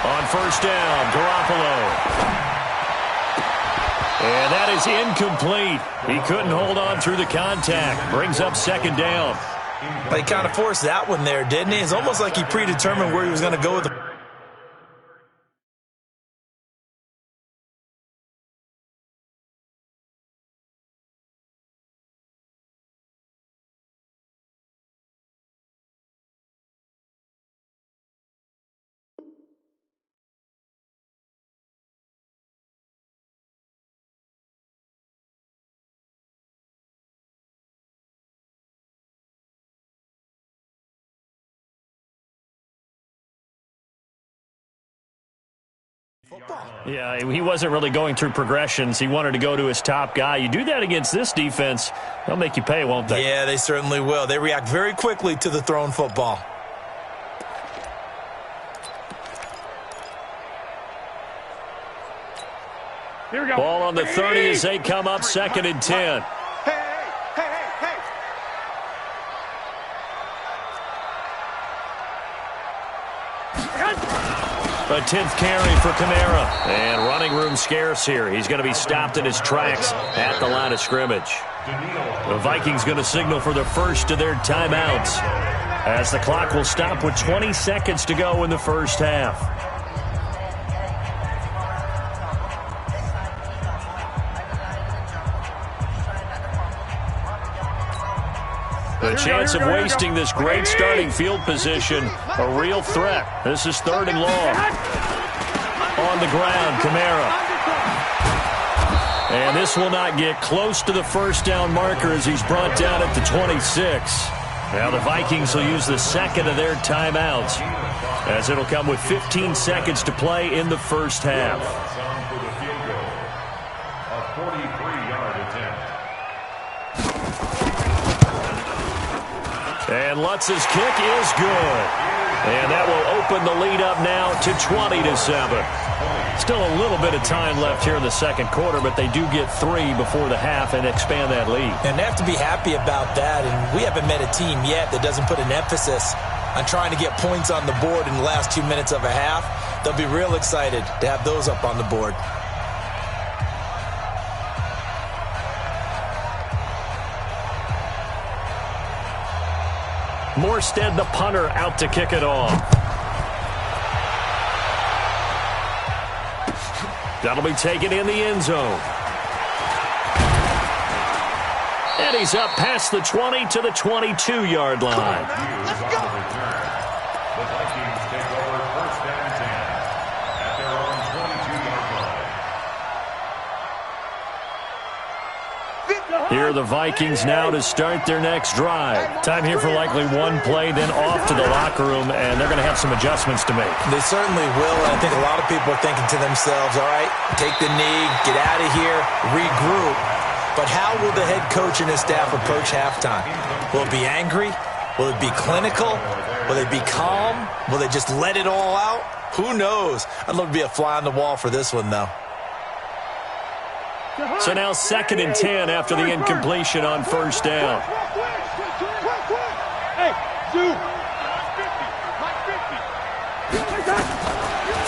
On first down, Garoppolo. And that is incomplete. He couldn't hold on through the contact. Brings up second down. But he kind of forced that one there, didn't he? It's almost like he predetermined where he was going to go with the... Yeah, he wasn't really going through progressions. He wanted to go to his top guy. You do that against this defense, they'll make you pay, won't they? Yeah, they certainly will. They react very quickly to the thrown football. Here we go. Ball on the 30 as they come up second and 10. A 10th carry for Kamara. And running room scarce here. He's going to be stopped in his tracks at the line of scrimmage. The Vikings going to signal for the first of their timeouts, as the clock will stop with 20 seconds to go in the first half. The chance of wasting this great starting field position, a real threat. This is third and long. On the ground, Kamara. And this will not get close to the first down marker as he's brought down at the 26. Now the Vikings will use the second of their timeouts, as it'll come with 15 seconds to play in the first half. And Lutz's kick is good. And that will open the lead up now to 20-7. Still a little bit of time left here in the second quarter, but they do get 3 before the half and expand that lead. And they have to be happy about that. And we haven't met a team yet that doesn't put an emphasis on trying to get points on the board in the last 2 minutes of a half. They'll be real excited to have those up on the board. Morstead, the punter, out to kick it off. That'll be taken in the end zone. And he's up past the 20 to the 22-yard line. Let's go. The Vikings take over first down 10 at their own 22-yard line. Here are the Vikings now to start their next drive. Time here for likely one play, then off to the locker room, and they're going to have some adjustments to make. They certainly will, and I think a lot of people are thinking to themselves, all right, take the knee, get out of here, regroup. But how will the head coach and his staff approach halftime? Will it be angry? Will it be clinical? Will they be calm? Will they just let it all out? Who knows? I'd love to be a fly on the wall for this one, though. So now second and 10 after the incompletion on first down.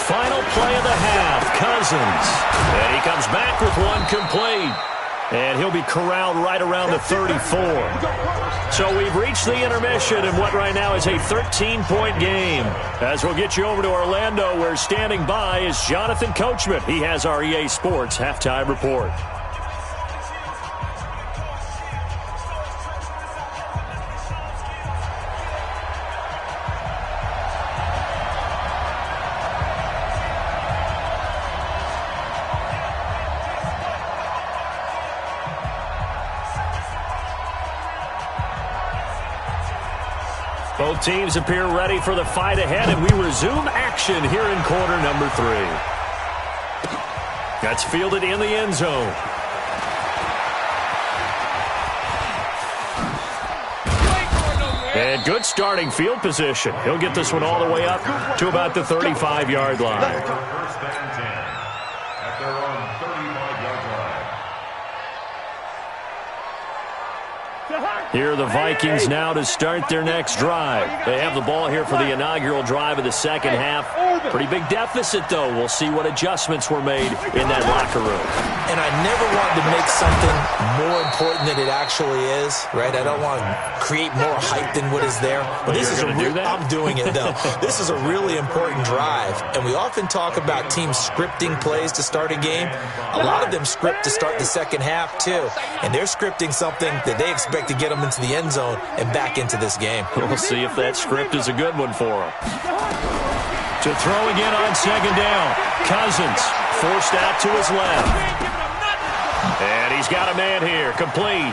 Final play of the half, Cousins. And he comes back with one complete. And he'll be corralled right around the 34. So we've reached the intermission in what right now is a 13-point game. As we'll get you over to Orlando, where standing by is Jonathan Coachman. He has our EA Sports halftime report. Both teams appear ready for the fight ahead, and we resume action here in quarter number 3. That's fielded in the end zone. And good starting field position. He'll get this one all the way up to about the 35-yard line. First down 10 at their own 35-yard line. Here are the Vikings now to start their next drive. They have the ball here for the inaugural drive of the second half. Pretty big deficit, though. We'll see what adjustments were made in that locker room. And I never want to make something more important than it actually is, right? I don't want to create more hype than what is there. But this is I'm doing it, though. This is a really important drive. And we often talk about teams scripting plays to start a game. A lot of them script to start the second half, too. And they're scripting something that they expect to get them into the end zone and back into this game. We'll see if that script is a good one for them. To throw again on second down. Cousins forced out to his left. And he's got a man here. Complete.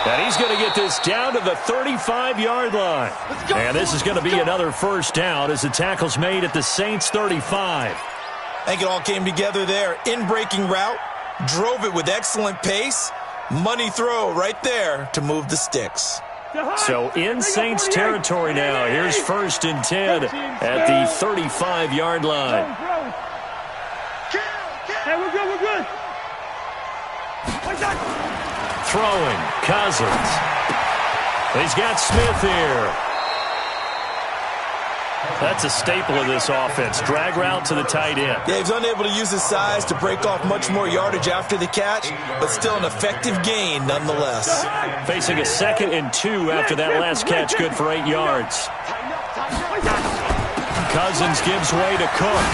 And he's going to get this down to the 35-yard line. And this is going to be another first down as the tackle's made at the Saints 35. I think it all came together there. In-breaking route. Drove it with excellent pace. Money throw right there to move the sticks. So in Saints territory now. Here's 1st and 10 at the 35-yard line. Hey, we're good. Throwing, Cousins. He's got Smith here. That's a staple of this offense. Drag route to the tight end. Yeah, he's unable to use his size to break off much more yardage after the catch, but still an effective gain nonetheless. Facing a 2nd and 2 after that last catch, good for 8 yards. Cousins gives way to Cook.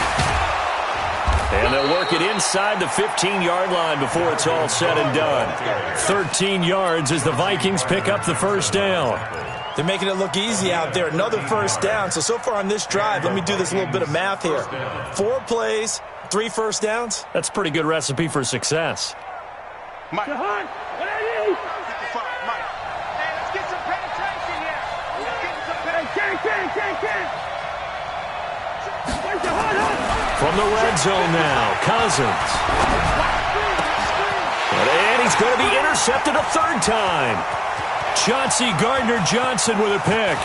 And they'll work it inside the 15-yard line before it's all said and done. 13 yards as the Vikings pick up the first down. They're making it look easy out there. Another first down. So far on this drive, let me do this little bit of math here. 4 plays, 3 first downs. That's a pretty good recipe for success. Mike. What are you? Mike. Hey, let's get some penetration here. Let's get some penetration. From the red zone now, Cousins. And he's going to be intercepted a 3rd time. Chauncey Gardner-Johnson with a pick.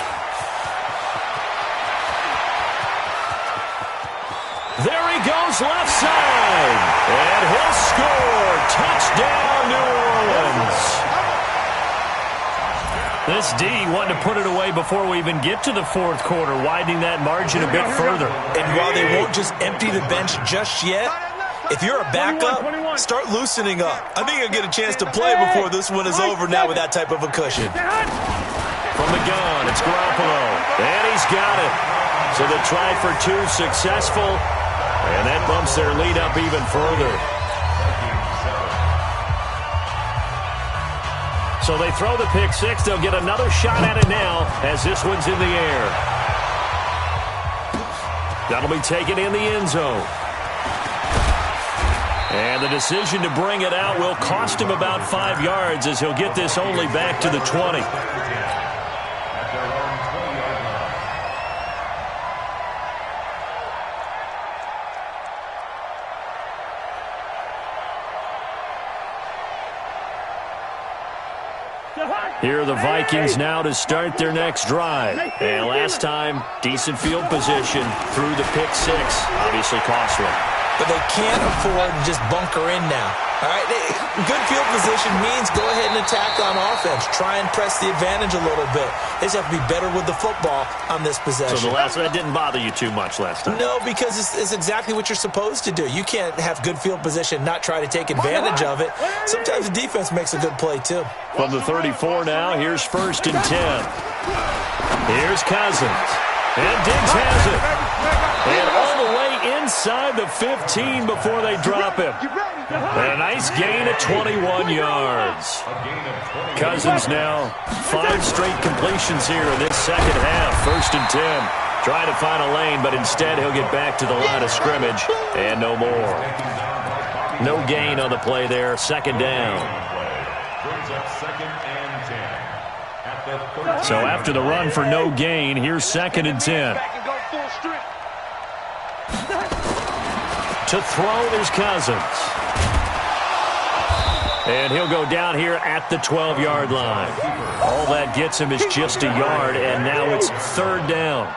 There he goes left side. And he'll score. Touchdown, New Orleans. This D wanted to put it away before we even get to the 4th quarter, widening that margin a bit further. And while they won't just empty the bench just yet, if you're a backup, start loosening up. I think you'll get a chance to play before this one is over now with that type of a cushion. From the gun, it's Garoppolo. And he's got it. So the try for 2 successful. And that bumps their lead up even further. So they throw the pick 6. They'll get another shot at it now as this one's in the air. That'll be taken in the end zone. And the decision to bring it out will cost him about 5 yards as he'll get this only back to the 20. Here are the Vikings now to start their next drive. And last time, decent field position through the pick 6. Obviously costly. But they can't afford to just bunker in now. All right, good field position means go ahead and attack on offense. Try and press the advantage a little bit. They just have to be better with the football on this possession. So the last one, that didn't bother you too much last time? No, because it's exactly what you're supposed to do. You can't have good field position, not try to take advantage of it. Sometimes the defense makes a good play, too. From the 34 now, here's 1st and 10. Here's Cousins. And Diggs has it. And all the way inside the 15 before they drop him. And a nice gain of 21 yards. Cousins now 5 straight completions here in this second half. 1st and 10. Trying to find a lane, but instead he'll get back to the line of scrimmage. And no more. No gain on the play there. 2nd down. So after the run for no gain, here's 2nd and 10. To throw is Cousins. And he'll go down here at the 12-yard line. All that gets him is just a yard, and now it's 3rd down.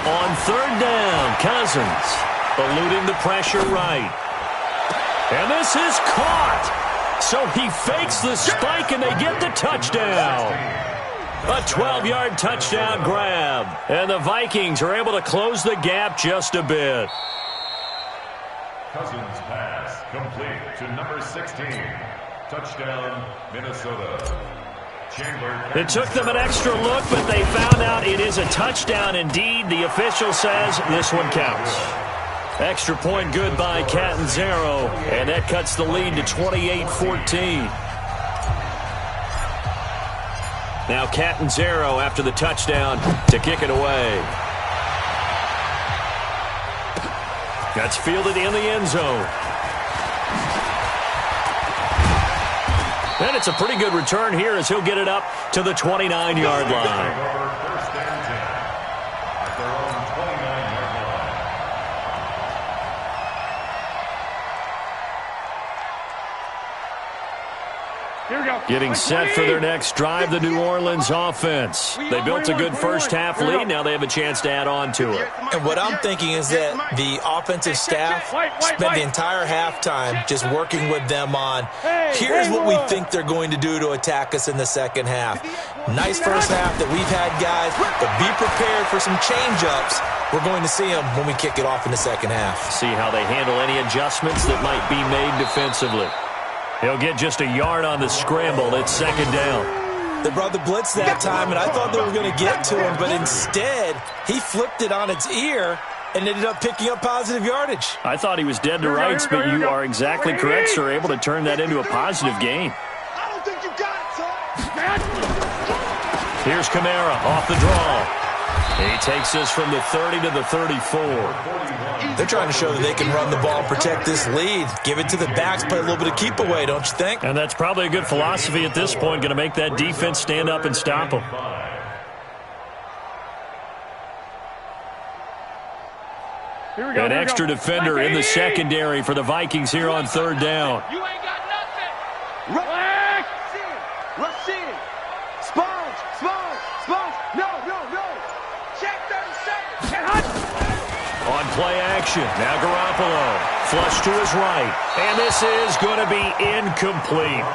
On 3rd down, Cousins eluding the pressure right. And this is caught. So he fakes the spike, and they get the touchdown. A 12-yard touchdown grab. And the Vikings are able to close the gap just a bit. Cousins pass complete to number 16. Touchdown, Minnesota. It took them an extra look, but they found out it is a touchdown indeed. The official says this one counts. Extra point good by Catanzaro, and that cuts the lead to 28-14. Now Catanzaro after the touchdown to kick it away. That's fielded in the end zone. And it's a pretty good return here as he'll get it up to the 29-yard line. Getting set for their next drive, the New Orleans offense. They built a good first-half lead. Now they have a chance to add on to it. And what I'm thinking is that the offensive staff spent the entire halftime just working with them on, here's what we think they're going to do to attack us in the second half. Nice first half that we've had, guys, but be prepared for some change-ups. We're going to see them when we kick it off in the second half. See how they handle any adjustments that might be made defensively. He'll get just a yard on the scramble. It's second down. They brought the blitz that time, and I thought they were going to get to him, but instead, he flipped it on its ear and ended up picking up positive yardage. I thought he was dead to rights, but you are exactly correct, sir, able to turn that into a positive gain. I don't think you got it, son. Here's Kamara off the draw. He takes this from the 30 to the 34. They're trying to show that they can run the ball and protect this lead. Give it to the backs, play a little bit of keep away, don't you think? And that's probably a good philosophy at this point, going to make that defense stand up and stop them. An extra defender in the secondary for the Vikings here on third down. You ain't got nothing. Relax. Rush in. Sponge. No. Check 37. Get hot. On play action, now Garoppolo, flush to his right, and this is going to be incomplete.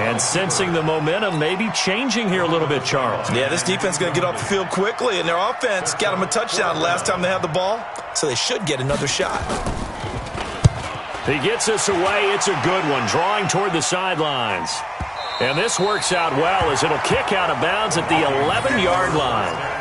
And sensing the momentum may be changing here a little bit, Charles. Yeah, this defense is going to get off the field quickly, and their offense got them a touchdown last time they had the ball, so they should get another shot. He gets us away. It's a good one, drawing toward the sidelines. And this works out well as it'll kick out of bounds at the 11-yard line.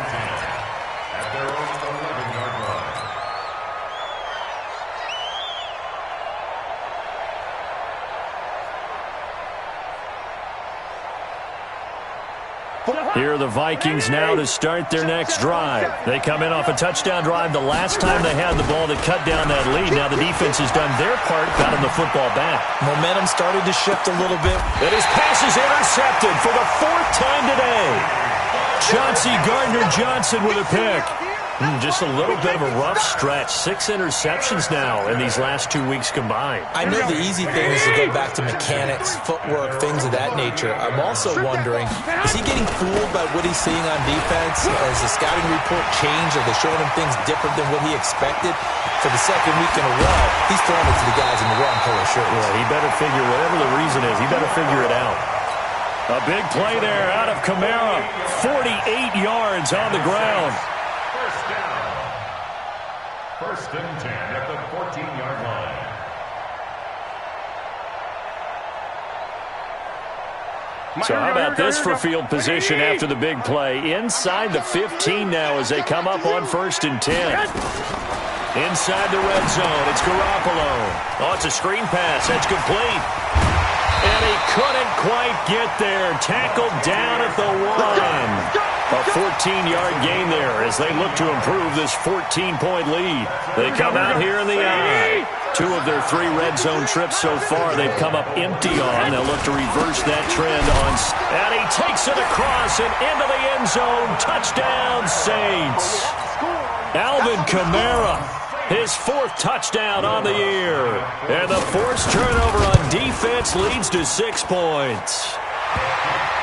Here are the Vikings now to start their next drive. They come in off a touchdown drive the last time they had the ball that cut down that lead. Now the defense has done their part, got him the football back. Momentum started to shift a little bit. And his pass is intercepted for the fourth time today. Chauncey Gardner-Johnson with a pick. Just a little bit of a rough stretch. 6 interceptions now in these last 2 weeks combined. I know the easy thing is to go back to mechanics, footwork, things of that nature. I'm also wondering, is he getting fooled by what he's seeing on defense? Has the scouting report changed? Are they showing him things different than what he expected? For the second week in a row, he's throwing it to the guys in the wrong color shirts. Yeah, he better figure, whatever the reason is, he better figure it out. A big play there out of Kamara. 48 yards on the ground. First and 10 at the 14-yard line. So how about this for field position after the big play? Inside the 15 now as they come up on first and 10. Inside the red zone, it's Garoppolo. Oh, it's a screen pass. That's complete. And he couldn't quite get there. Tackled down at the 1. A 14-yard gain there as they look to improve this 14-point lead. They come out here in the eye. 2 of their 3 red zone trips so far they've come up empty on. They'll look to reverse that trend on. And he takes it across and into the end zone. Touchdown, Saints. Alvin Kamara, his 4th touchdown on the year. And the forced turnover on defense leads to 6 points.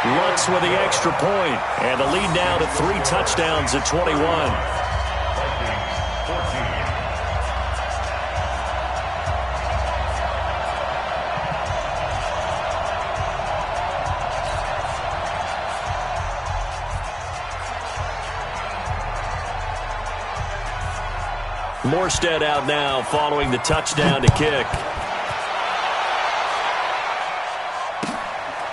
Lutz with the extra point, and the lead now to 3 touchdowns at 21. Morstead out now following the touchdown to kick.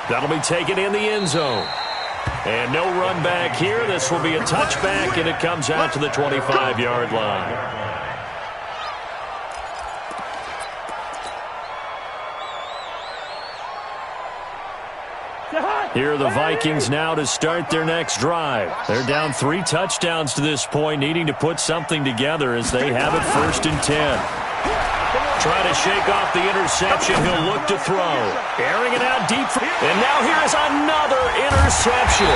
That'll be taken in the end zone. And no run back here. This will be a touchback, and it comes out to the 25-yard line. Here are the Vikings now to start their next drive. They're down 3 touchdowns to this point, needing to put something together as they have it 1st and 10. Try to shake off the interception. He'll look to throw. Airing it out deep. And now here is another interception.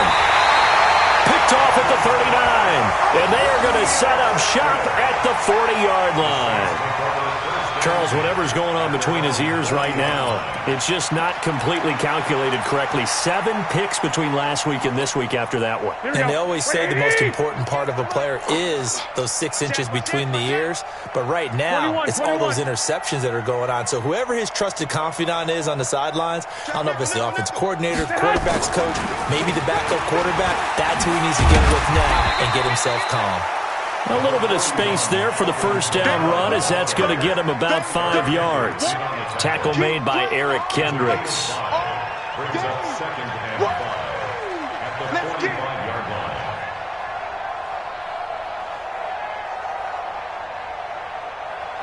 Picked off at the 39. And they are going to set up shop at the 40-yard line. Charles, whatever's going on between his ears right now, it's just not completely calculated correctly. 7 picks between last week and this week after that one. And they always say the most important part of a player is those 6 inches between the ears. But right now, it's all those interceptions that are going on. So whoever his trusted confidant is on the sidelines, I don't know if it's the offensive coordinator, the quarterback's coach, maybe the backup quarterback, that's who he needs to get with now and get himself calm. A little bit of space there for the first down run as that's going to get him about 5 yards. Tackle made by Eric Kendricks. Brings up 2nd and 5 at the 45-yard line.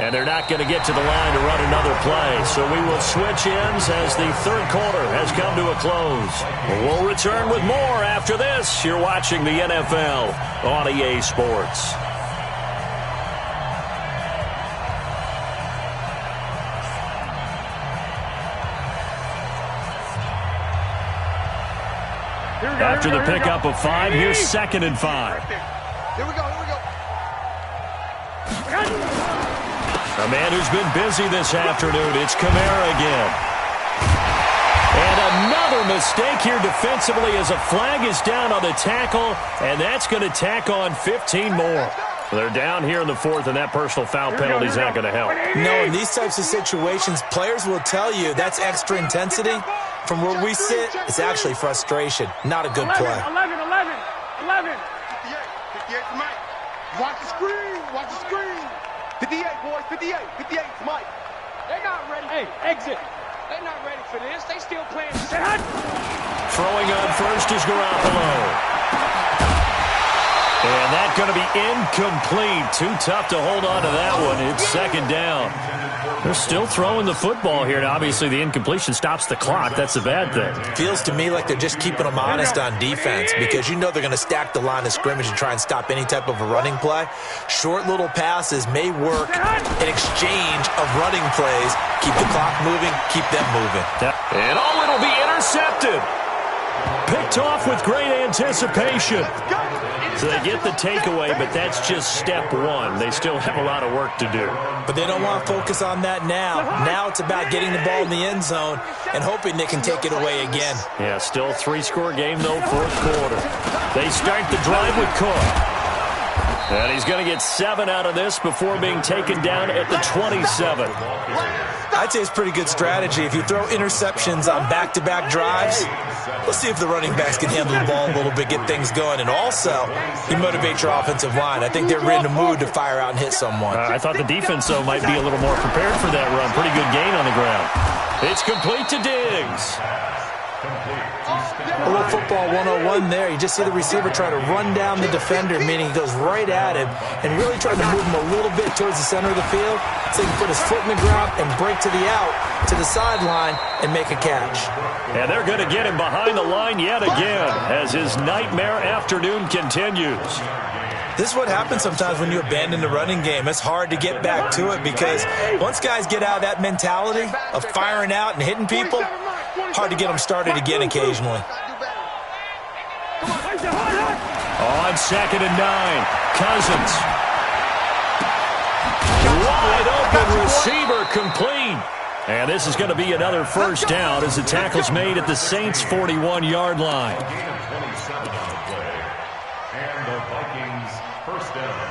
And they're not going to get to the line to run another play. So we will switch ends as the 3rd quarter has come to a close. We'll return with more after this. You're watching the NFL on EA Sports. After the pickup of 5, here's 2nd and 5. Here we go. A man who's been busy this afternoon. It's Kamara again. And another mistake here defensively as a flag is down on the tackle, and that's going to tack on 15 more. They're down here in the 4th, and that personal foul penalty is not going to help. No, in these types of situations, players will tell you that's extra intensity. From where we sit, it's actually frustration. Not a good play. 11. 58 to Mike. Watch the screen. 58, boys. 58 to Mike. They're not ready. Hey, exit. They're not ready for this. They still playing. Throwing on first is Garoppolo. And that's going to be incomplete. Too tough to hold on to that one. It's 2nd down. They're still throwing the football here. And obviously, the incompletion stops the clock. That's a bad thing. Feels to me like they're just keeping them honest on defense because you know they're going to stack the line of scrimmage and try and stop any type of a running play. Short little passes may work in exchange of running plays. Keep the clock moving, keep them moving. And it'll be intercepted. Picked off with great anticipation. So they get the takeaway, but that's just step 1. They still have a lot of work to do. But they don't want to focus on that now. Now it's about getting the ball in the end zone and hoping they can take it away again. Yeah, still 3-score game, though, 4th quarter. They start the drive with Cook. And he's going to get 7 out of this before being taken down at the 27. I'd say it's pretty good strategy. If you throw interceptions on back-to-back drives, let's see if the running backs can handle the ball a little bit, get things going. And also, you motivate your offensive line. I think they're in the mood to fire out and hit someone. I thought the defense, though, might be a little more prepared for that run. Pretty good gain on the ground. It's complete to Diggs. A little football 101 there. You just see the receiver try to run down the defender, meaning he goes right at him and really trying to move him a little bit towards the center of the field so he can put his foot in the ground and break to the out, to the sideline, and make a catch. And they're going to get him behind the line yet again as his nightmare afternoon continues. This is what happens sometimes when you abandon the running game. It's hard to get back to it because once guys get out of that mentality of firing out and hitting people, hard to get them started again occasionally. On 2nd and 9, Cousins. Wide open receiver complete. And this is going to be another first down as the tackle's made at the Saints' 41-yard line. And the Vikings first down.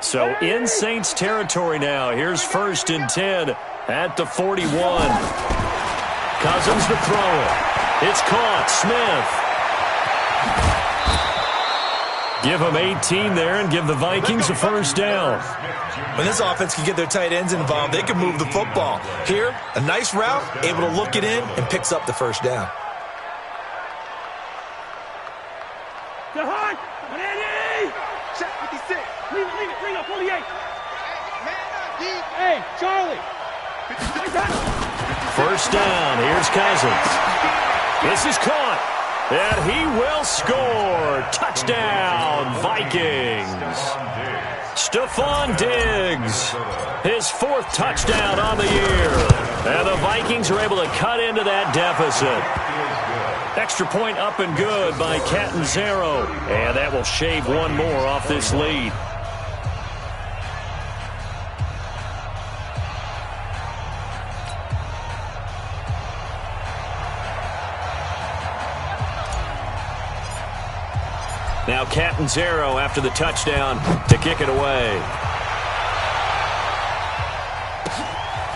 So in Saints territory now. Here's 1st and 10 at the 41. Cousins to throw it. It's caught. Smith. Give him 18 there and give the Vikings a first down. When this offense can get their tight ends involved, they can move the football. Here, a nice route, able to look it in, and picks up the first down. Check 56. Leave it. Bring up 48. Hey, Charlie. First down. Here's Cousins. This is caught. And he will score. Touchdown, Vikings. Stephon Diggs. His 4th touchdown on the year. And the Vikings are able to cut into that deficit. Extra point up and good by Catanzaro. And that will shave one more off this lead. Now Catanzaro after the touchdown to kick it away.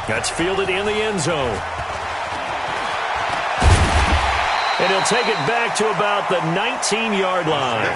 That's fielded in the end zone. And he'll take it back to about the 19-yard line.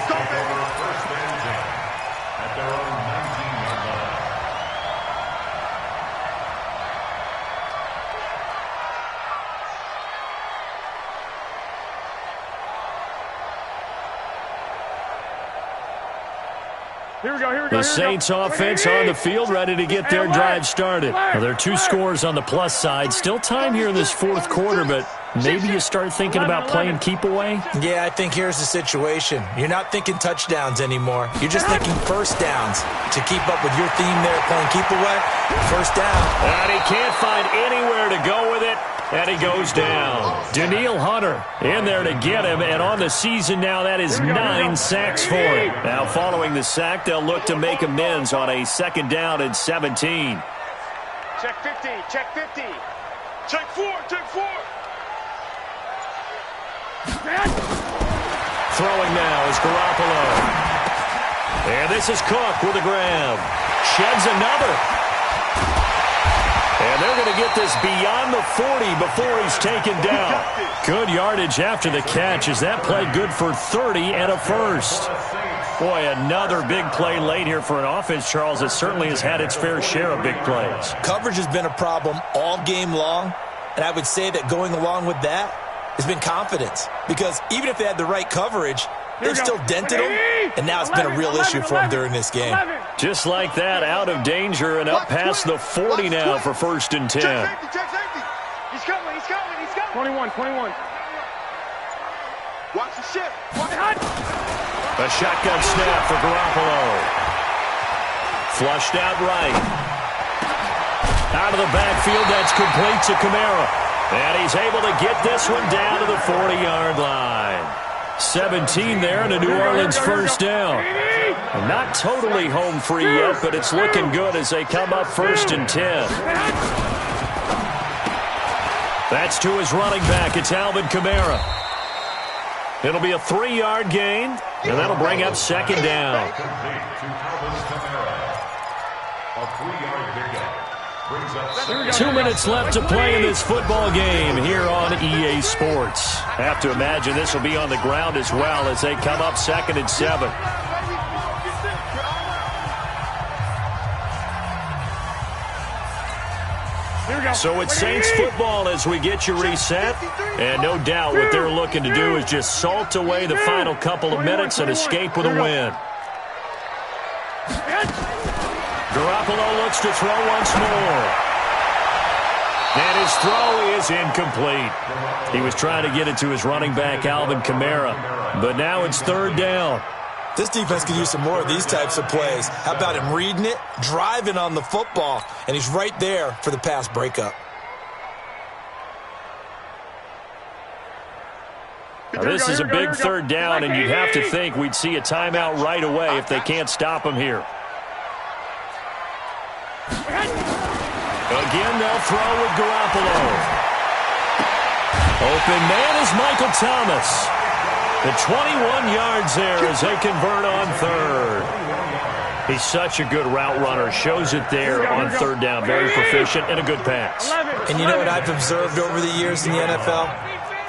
Here we go. The Saints offense on the field, ready to get their drive started. Well, there are 2 scores on the plus side. Still time here in this 4th quarter, but maybe you start thinking about playing keep away? Yeah, I think here's the situation. You're not thinking touchdowns anymore. You're just thinking first downs. To keep up with your theme there, playing keep away, first down. And he can't find anywhere to go with it. And he goes down. Danielle Hunter in there to get him. And on the season now, that is 9 sacks for him. Now following the sack, they'll look to make amends on a 2nd down and 17. Check 50. Check 50. Check 4. Check 4. Throwing now is Garoppolo. And this is Cook with a grab. Sheds another. And they're going to get this beyond the 40 before he's taken down. Good yardage after the catch as that play good for 30 and a first. Boy, another big play late here for an offense, Charles, that certainly has had its fair share of big plays. Coverage has been a problem all game long, and I would say that going along with that has been confidence. Because even if they had the right coverage, they've still dented them, and now it's been a real issue for them during this game. Just like that, out of danger and up past the 40 now for 1st and 10. Check safety. He's coming. 21. Watch the shift. A shotgun snap for Garoppolo. Flushed out right. Out of the backfield, that's complete to Kamara. And he's able to get this one down to the 40-yard line. 17 there and a New Orleans first down. Not totally home free yet, but it's looking good as they come up 1st and 10. That's to his running back. It's Alvin Kamara. It'll be a 3-yard gain, and that'll bring up 2nd down. A 3-yard pickup. 2 minutes left to play in this football game here on EA Sports. Have to imagine this will be on the ground as well as they come up 2nd and 7. So it's Saints football as we get you reset. And no doubt what they're looking to do is just salt away the final couple of minutes and escape with a win. Garoppolo looks to throw once more. And his throw is incomplete. He was trying to get it to his running back, Alvin Kamara. But now it's 3rd down. This defense could use some more of these types of plays. How about him reading it, driving on the football, and he's right there for the pass breakup. Now this is a big 3rd down, and you'd have to think we'd see a timeout right away if they can't stop him here. Again, they'll throw with Garoppolo. Open man is Michael Thomas. The 21 yards there as they convert on 3rd. He's such a good route runner. Shows it there on 3rd down. Very proficient and a good pass. And you know what I've observed over the years in the NFL?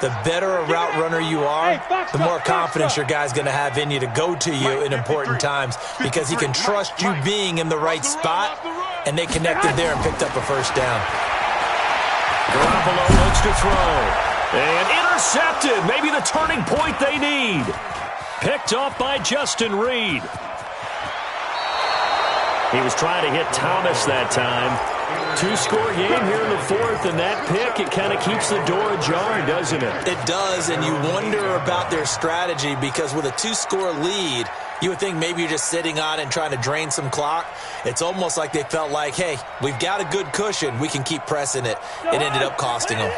The better a route runner you are, the more confidence your guy's going to have in you to go to you in important times because he can trust you being in the right spot, and they connected there and picked up a first down. Garoppolo looks to throw. And intercepted. Maybe the turning point they need. Picked off by Justin Reed. He was trying to hit Thomas that time. Two-score game here in the fourth, and that pick, it kind of keeps the door ajar, doesn't it? It does, and you wonder about their strategy because with a two-score lead, you would think maybe you're just sitting on it and trying to drain some clock. It's almost like they felt like, hey, we've got a good cushion. We can keep pressing it. It ended up costing them.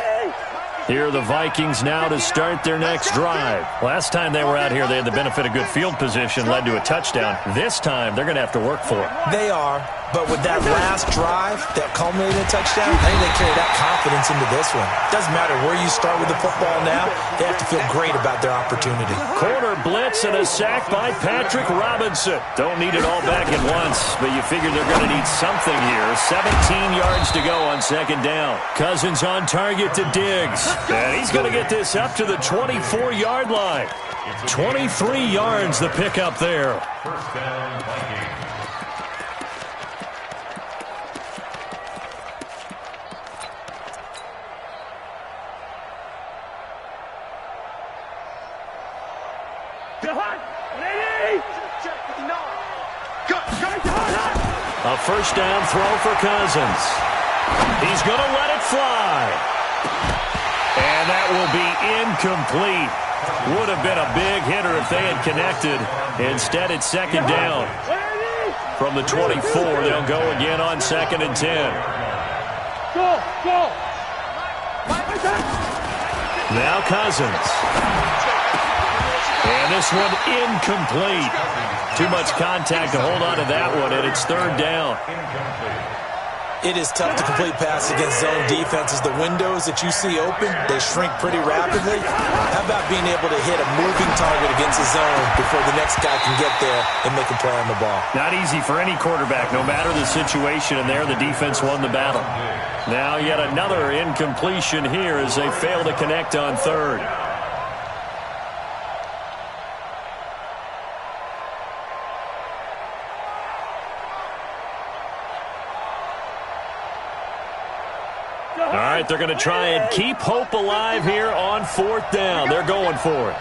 Here are the Vikings now to start their next drive. Last time they were out here, they had the benefit of good field position, led to a touchdown. This time, they're going to have to work for it. They are, but with that last drive that culminated in a touchdown, I think they carry that confidence into this one. Doesn't matter where you start with the football now, they have to feel great about their opportunity. Corner blitz and a sack by Patrick Robinson. Don't need it all back at once, but you figure they're going to need something here. 17 yards to go on second down. Cousins on target to Diggs. And he's going to get this up to the 24-yard line. 23 yards the pickup there. First down, Vikings. A first down throw for Cousins. He's going to let it fly. And that will be incomplete. Would have been a big hitter if they had connected. Instead, it's second down. From the 24, they'll go again on 2nd and 10. Now Cousins. And this one incomplete. Too much contact to hold on to that one, and it's third down. It is tough to complete passes against zone defenses. The windows that you see open, they shrink pretty rapidly. How about being able to hit a moving target against the zone before the next guy can get there and make a play on the ball? Not easy for any quarterback, no matter the situation, and there the defense won the battle. Now yet another incompletion here as they fail to connect on third. All right, they're going to try and keep hope alive here on fourth down. They're going for it.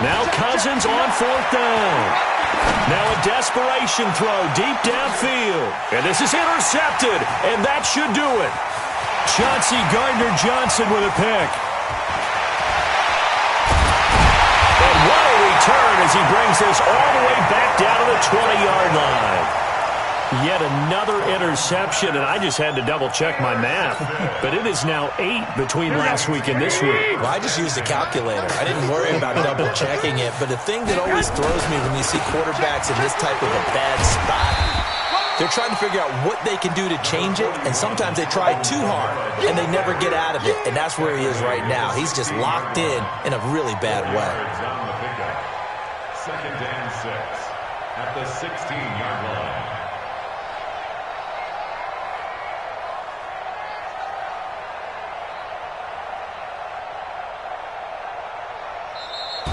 Now Cousins on fourth down. Now a desperation throw deep downfield. And this is intercepted, and that should do it. Chauncey Gardner-Johnson with a pick. And what a return as he brings this all the way back down to the 20-yard line. Yet another interception, and I just had to double-check my math. But it is now 8 between last week and this week. Well, I just used a calculator. I didn't worry about double-checking it. But the thing that always throws me when you see quarterbacks in this type of a bad spot, they're trying to figure out what they can do to change it, and sometimes they try too hard, and they never get out of it. And that's where he is right now. He's just locked in a really bad way. Second and 6 at the 16-yard line.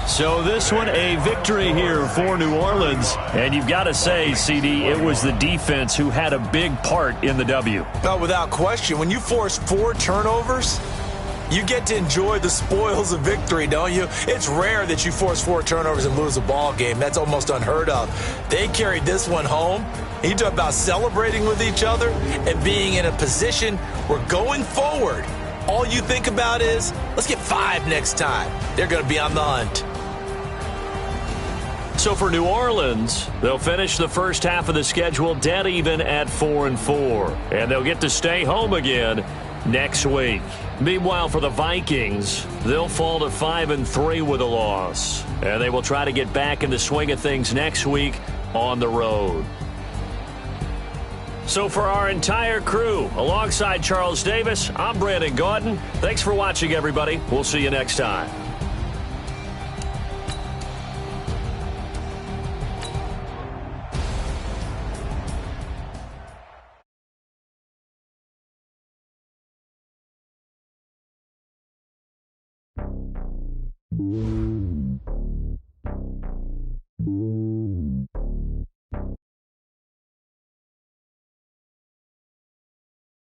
So this one, a victory here for New Orleans. And you've got to say, CD, it was the defense who had a big part in the W. No, without question. When you force 4 turnovers, you get to enjoy the spoils of victory, don't you? It's rare that you force 4 turnovers and lose a ball game. That's almost unheard of. They carried this one home. You talk about celebrating with each other and being in a position where going forward, all you think about is, let's get 5 next time. They're going to be on the hunt. So for New Orleans, they'll finish the first half of the schedule dead even at 4-4. And they'll get to stay home again next week. Meanwhile, for the Vikings, they'll fall to 5-3 with a loss. And they will try to get back in the swing of things next week on the road. So for our entire crew, alongside Charles Davis, I'm Brandon Gaudin. Thanks for watching, everybody. We'll see you next time. you.